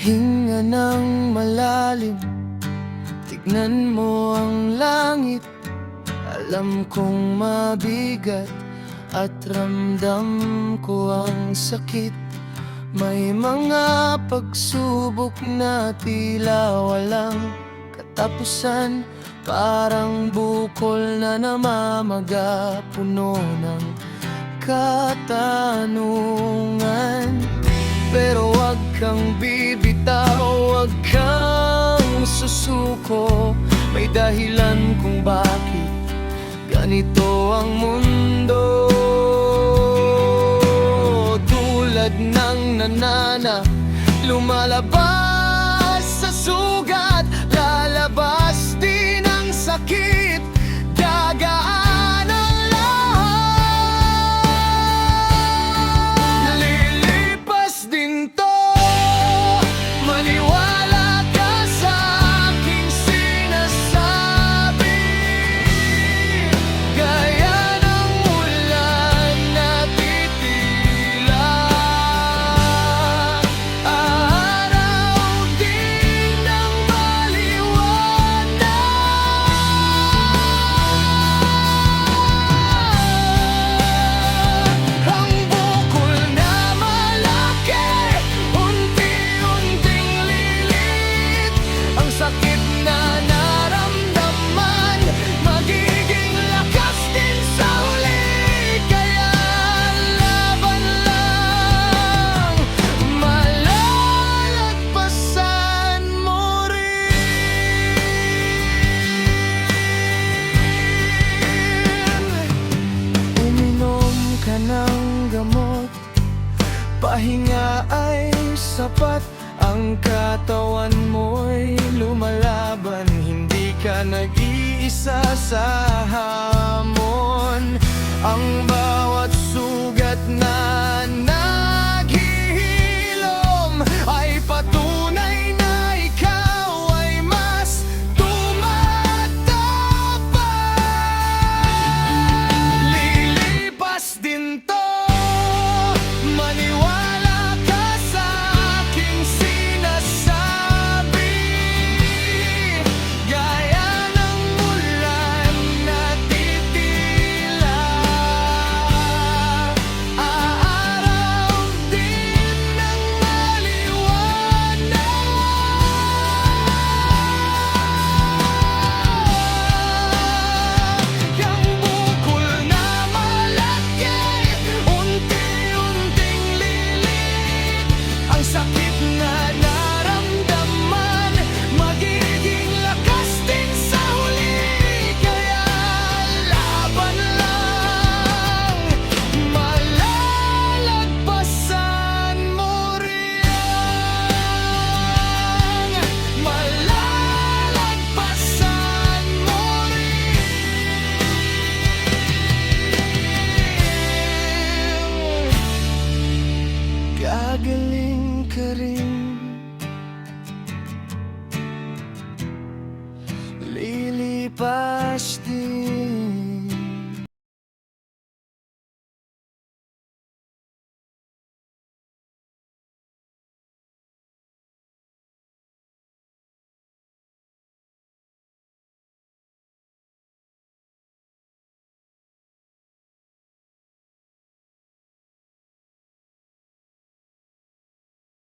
Hinga ng malalim, tignan mo ang langit. Alam kong mabigat at ramdam ko ang sakit. May mga pagsubok na tila walang katapusan, parang bukol na namamaga, puno ng katanungan. Pero wag kang bibitaw, wag kang susuko. May dahilan kung bakit ganito ang mundo. Tulad ng nanana, lumalabas sa sugat, lalabas din ang sakit. Dagaan ang lahat, lilipas din to. Maniwala ka sa aking sinasabi. Gaya ng ulan na titila, araw din ng maliwanag. Ang bukol na malaki, unti-unting lilit. Ang sakit na naramdaman, magiging lakas din sa huli. Kaya laban lang, malalagpasan mo rin. Uminom ka ng gamot, pahinga ay sapat. Ang katawan mo'y lumalaban, hindi ka nag-iisa sa hamon. Ang bawat sugat na naghihilom ay patunay na ikaw ay mas tumatapang. Lilipas din to, maniwala ka sa aking sinasabi. Gaya ng ulan na titila, araw din ng maliwanag. Yang bukol na malaki, unti-unting lilit. Ang sakit na naramdaman, magiging lakas din sa huli. Kaya laban lang, malalagpasan mo riyan. Malalagpasan mo rin. Gagaling ka rin, lilipas din.